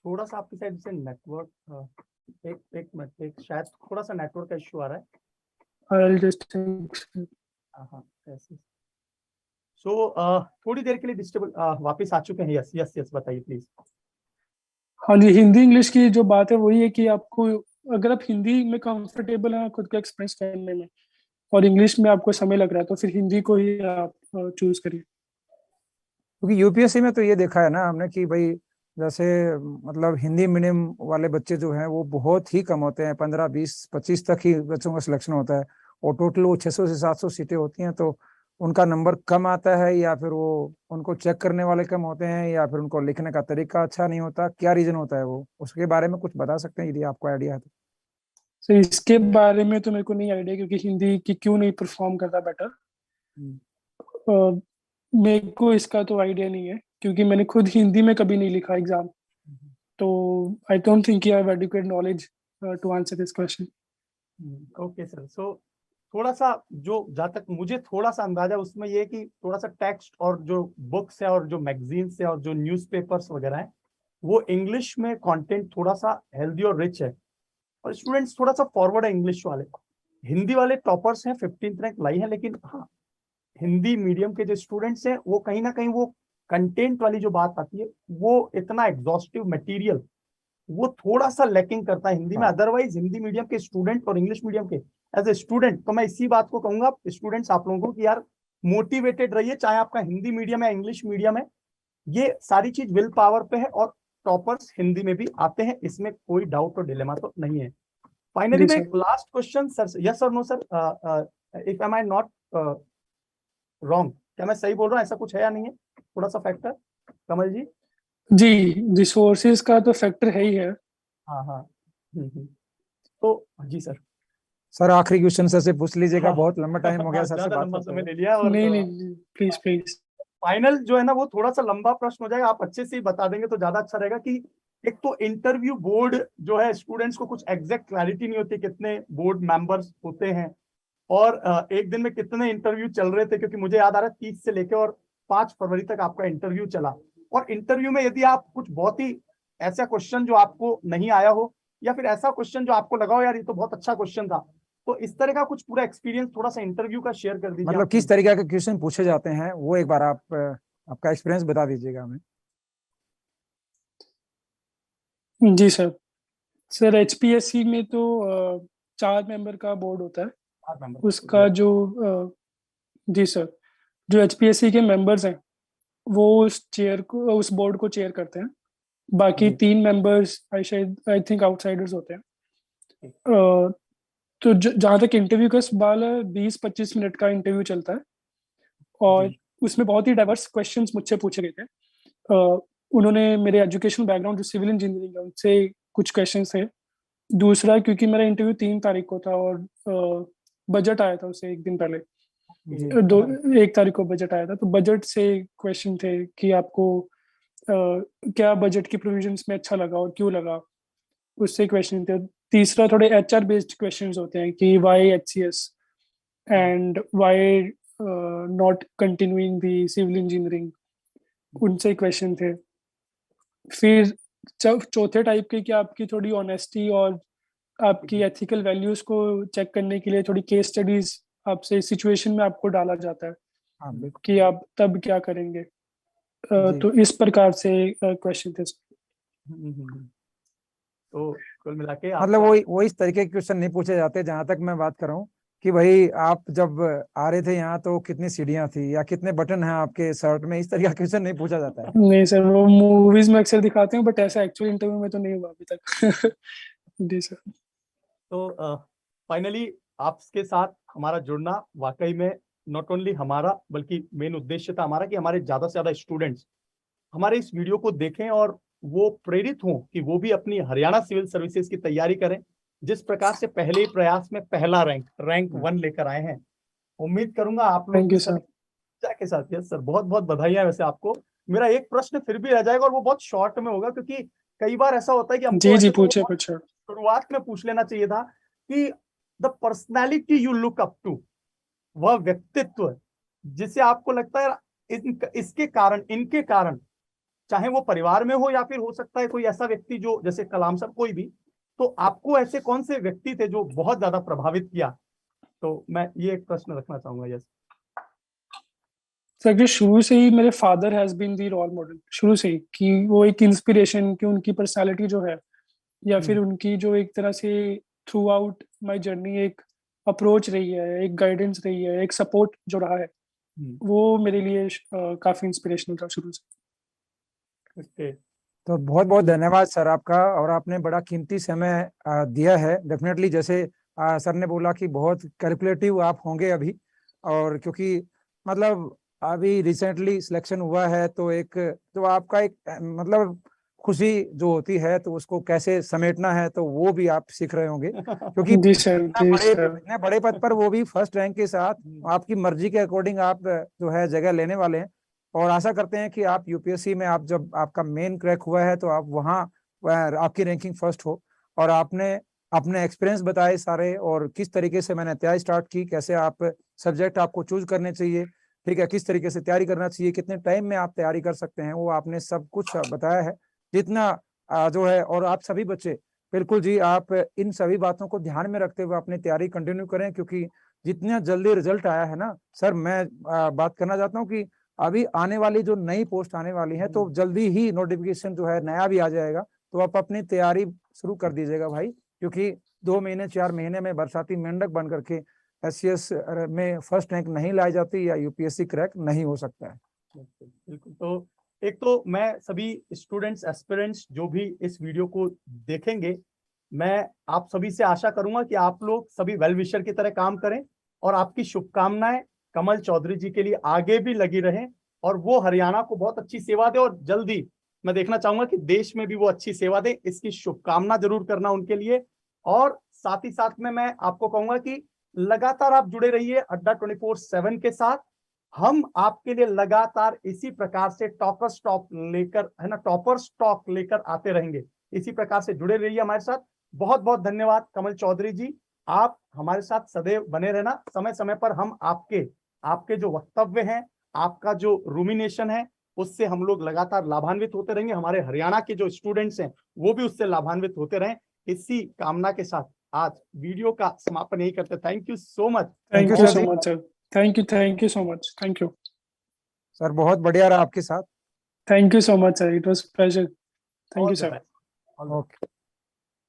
थोड़ा सा आपकी साइड से नेटवर्क, एक मिनट, एक शायद थोड़ा सा नेटवर्क का इश्यू आ रहा है। I'll just हाँ ऐसे। सो थोड़ी देर के लिए डिस्टर्ब वापस आ चुके हैं। यस यस यस, बताइए प्लीज। हाँ जी, हिंदी इंग्लिश की जो बात है वही है कि आपको अगर आप हिंदी में कंफर्टेबल हैं खुद को एक्सप्रेस करने में और इंग्लिश में आपको समय लग रहा है तो फिर हिंदी को ही आप चूज करिए। क्योंकि यूपीएससी में तो ये देखा है ना हमने कि भाई जैसे मतलब हिंदी मीडियम वाले बच्चे जो हैं वो बहुत ही कम होते हैं, 15 20 25 तक ही बच्चों का सिलेक्शन होता है, और टोटल वो 600 से 700 सीटें होती हैं। तो उनका नंबर कम आता है, या फिर वो उनको चेक करने वाले कम होते हैं, या फिर उनको लिखने का तरीका अच्छा नहीं होता? क्या रीजन होता है वो, उसके बारे में कुछ बता सकते हैं यदि आपको आइडिया है तो? तो इसके बारे में तो मेरे को नहीं आइडिया क्योंकि हिंदी की क्यों नहीं परफॉर्म करता बेटर, मेरे को इसका तो आइडिया नहीं है क्योंकि मैंने खुद हिंदी में कभी नहीं लिखा एग्जाम, तो I don't think you have adequate knowledge to answer this question. Okay sir. So थोड़ा सा जो जहाँ तक मुझे थोड़ा सा अंदाजा उसमें ये कि थोड़ा सा टेक्स्ट और जो बुक्स है और जो मैगजीन्स है और जो न्यूज़पेपर्स वगैरह है वो इंग्लिश में कंटेंट थोड़ा सा हेल्दी और रिच है, और स्टूडेंट्स थोड़ा सा फॉरवर्ड है इंग्लिश वाले। हिंदी वाले टॉपर्स हैं, 15th रैंक लाई है, लेकिन हाँ हिंदी मीडियम के जो स्टूडेंट्स हैं वो कहीं ना कहीं वो कंटेंट वाली जो बात आती है वो इतना एग्जॉस्टिव मटेरियल वो थोड़ा सा लैकिंग करता है हिंदी में। अदरवाइज हिंदी मीडियम के स्टूडेंट और इंग्लिश मीडियम के एज ए स्टूडेंट तो मैं इसी बात को कहूंगा स्टूडेंट्स आप लोगों को कि यार मोटिवेटेड रहिए, चाहे आपका हिंदी मीडियम है इंग्लिश मीडियम है, ये सारी चीज विल पावर पे है और टॉपर्स हिंदी में भी आते हैं, इसमें कोई डाउट और डिलेमा तो नहीं है। फाइनली मैं एक लास्ट क्वेश्चन सर, यस और no sir, if am I not wrong, क्या मैं सही बोल रहा हूँ, ऐसा कुछ है या नहीं है? थोड़ा सा फैक्टर कमल जी। जी, रिसोर्सेज का तो फैक्टर है ही है। हाँ हाँ तो जी सर आखिरी क्वेश्चन सर से पूछ लीजिएगा, हाँ, बहुत लंबा टाइम हो गया सर से ज्यादा बात लंबा करते समय हुए। ले लिया। और नहीं प्लीज प्लीज। फाइनल जो है ना वो थोड़ा सा लंबा प्रश्न हो जाएगा, आप अच्छे से ही बता देंगे तो ज्यादा अच्छा रहेगा। कि एक तो इंटरव्यू बोर्ड जो है स्टूडेंट्स को कुछ एग्जैक्ट क्लैरिटी नहीं होती कितने बोर्ड मेंबर्स होते हैं और एक दिन में कितने इंटरव्यू चल रहे थे, क्योंकि मुझे याद आ रहा है 30 से लेकर और 5 फरवरी तक आपका इंटरव्यू चला। और इंटरव्यू में यदि आप कुछ बहुत ही ऐसा क्वेश्चन जो आपको नहीं आया हो या फिर ऐसा क्वेश्चन जो आपको लगा हो यार ये तो बहुत अच्छा क्वेश्चन था, तो इस तरह का कुछ पूरा एक्सपीरियंस थोड़ा सा इंटरव्यू का शेयर कर दीजिए। मतलब किस तरीके के क्वेश्चन पूछे जाते हैं वो एक बार आप आपका एक्सपीरियंस बता दीजिएगा हमें। जी सर एचपीएससी में तो 4 मेंबर का बोर्ड होता है। उसका जो जी सर, जो एचपीएससी के मेंबर्स हैं वो उस बोर्ड को चेयर करते हैं। बाकी 3 मेंबर्स आई थिंक आउटसाइडर्स होते हैं। तो जहाँ तक इंटरव्यू का सवाल है 20-25 मिनट का इंटरव्यू चलता है और उसमें बहुत ही डाइवर्स क्वेश्चंस मुझसे पूछे गए थे। उन्होंने मेरे एजुकेशन बैकग्राउंड जो सिविल इंजीनियरिंग है उनसे कुछ क्वेश्चंस थे, दूसरा क्योंकि मेरा इंटरव्यू 3 तारीख को था और बजट आया था उससे एक दिन पहले, जी 1 तारीख को बजट आया था, तो बजट से क्वेश्चन थे कि आपको क्या बजट की प्रोविजंस में अच्छा लगा और क्यों लगा, उससे क्वेश्चन थे। तीसरा थोड़े HR बेस्ड क्वेश्चंस होते हैं कि why HCS and why not continuing the civil engineering, उनसे क्वेश्चन थे। फिर चौथे टाइप के कि आपकी थोड़ी ऑनेस्टी और आपकी एथिकल वैल्यूज को चेक करने के लिए थोड़ी केस स्टडीज आपसे सिचुएशन में आपको डाला जाता है हाँ बिल्कुल कि आप तब क्या करेंगे। जी तो इस प्रकार से क्वेश्चन थे। तो कुल मिला के मतलब आपका वो इस तरीके के क्वेश्चन नहीं पूछे जाते। जहां तक मैं बात कर रहा हूँ कि भाई आप जब आ रहे थे यहाँ तो कितनी सीढ़ियाँ थी या कितने बटन हैं आपके शर्ट में, इस तरह का क्वेश्चन नहीं पूछा जाता है। नहीं सर, वो मूवीज में अक्सर दिखाते हैं, बट ऐसा एक्चुअल इंटरव्यू में तो नहीं हुआ अभी तक। जी सर। तो फाइनली आपके साथ हमारा जुड़ना वाकई में नॉट ओनली हमारा बल्कि मेन उद्देश्य था हमारा कि हमारे ज्यादा से ज्यादा स्टूडेंट्स हमारे इस वीडियो को देखें और वो प्रेरित हों कि वो भी अपनी हरियाणा सिविल सर्विसेज की तैयारी करें, जिस प्रकार से पहले ही प्रयास में पहला रैंक 1 लेकर आए हैं। उम्मीद करूंगा आप लोग थैंक भी यू सभी सर। के साथ। यस सर, बहुत बहुत बधाइयां वैसे आपको। मेरा एक प्रश्न फिर भी रह जाएगा और वो बहुत शॉर्ट में होगा, क्योंकि कई बार ऐसा होता है कि हमको जी जी, वैसे तो पूछे कुछ। शुरुआत में पूछ लेना चाहिए था कि the personality you look up to, वह व्यक्तित्व जिसे आपको लगता है इसके कारण इनके कारण, चाहे वो परिवार में हो या फिर हो सकता है कोई ऐसा व्यक्ति जो जैसे कलाम साहब कोई भी, तो आपको ऐसे कौन से व्यक्ति थे जो बहुत ज्यादा प्रभावित किया? तो मैं ये एक प्रश्न रखना चाहूंगा। यस सर, शुरू से ही मेरे father has been the role model, शुरू से ही, कि वो एक इंस्पिरेशन, कि उनकी पर्सनालिटी जो है या फिर उनकी जो एक तरह से थ्रू आउट माई जर्नी एक अप्रोच रही है, एक गाइडेंस रही है, एक सपोर्ट जो रहा है, वो मेरे लिए काफी इंस्पिरेशनल था शुरू से। ओके, तो बहुत बहुत धन्यवाद सर आपका, और आपने बड़ा कीमती समय दिया है। डेफिनेटली जैसे सर ने बोला कि बहुत कैलकुलेटिव आप होंगे अभी, और क्योंकि मतलब अभी रिसेंटली सिलेक्शन हुआ है तो एक जो आपका एक मतलब खुशी जो होती है तो उसको कैसे समेटना है तो वो भी आप सीख रहे होंगे, क्योंकि जी सर, जी सर। इतने बड़े पद पर वो भी फर्स्ट रैंक के साथ आपकी मर्जी के अकॉर्डिंग आप जो है जगह लेने वाले हैं। और आशा करते हैं कि आप यूपीएससी में आप जब आपका मेन क्रैक हुआ है तो आप वहाँ आपकी रैंकिंग फर्स्ट हो। और आपने अपने एक्सपीरियंस बताए सारे, और किस तरीके से मैंने तैयारी स्टार्ट की, कैसे आप सब्जेक्ट आपको चूज करने चाहिए, ठीक है, किस तरीके से तैयारी करना चाहिए, कितने टाइम में आप तैयारी कर सकते हैं, वो आपने सब कुछ बताया है जितना जो है। और आप सभी बच्चे बिल्कुल जी आप इन सभी बातों को ध्यान में रखते हुए अपनी तैयारी कंटिन्यू करें, क्योंकि जितना जल्दी रिजल्ट आया है ना सर, मैं बात करना चाहता हूँ कि अभी आने वाली जो नई पोस्ट आने वाली है तो जल्दी ही नोटिफिकेशन जो है नया भी आ जाएगा, तो आप अपनी तैयारी शुरू कर दीजिएगा भाई, क्योंकि 2 महीने 4 महीने में बरसाती मेंढक बन करके SCS में फर्स्ट रैंक नहीं लाई जाती या यूपीएससी क्रैक नहीं हो सकता है। बिल्कुल। तो एक तो मैं सभी स्टूडेंट्स एस्पिरेंट्स जो भी इस वीडियो को देखेंगे, मैं आप सभी से आशा करूंगा कि आप लोग सभी वेल विशर की तरह काम करें, और आपकी शुभकामनाएं कमल चौधरी जी के लिए आगे भी लगी रहें, और वो हरियाणा को बहुत अच्छी सेवा दे, और जल्दी मैं देखना चाहूंगा कि देश में भी वो अच्छी सेवा दे। इसकी शुभकामना जरूर करना उनके लिए। और साथ ही साथ में मैं आपको कहूंगा कि लगातार आप जुड़े रहिए अड्डा 24/7 के साथ। हम आपके लिए लगातार इसी प्रकार से टॉपर स्टॉक लेकर, है ना, टॉपर स्टॉक लेकर आते रहेंगे। इसी प्रकार से जुड़े रहिए हमारे साथ। बहुत बहुत धन्यवाद कमल चौधरी जी, आप हमारे साथ सदैव बने रहना। समय समय पर हम आपके जो वक्तव्य हैं, आपका जो रूमिनेशन है, उससे हम लोग लगातार लाभान्वित होते रहेंगे। हमारे हरियाणा के जो स्टूडेंट्स हैं वो भी उससे लाभान्वित होते रहें। इसी कामना के साथ आज वीडियो का समापन यही करते। Thank you so much. Thank you so much sir. Thank you so much. Thank you sir, बहुत बढ़िया रहा आपके साथ। Thank you so much sir, it was pleasure. Thank you sir. Okay.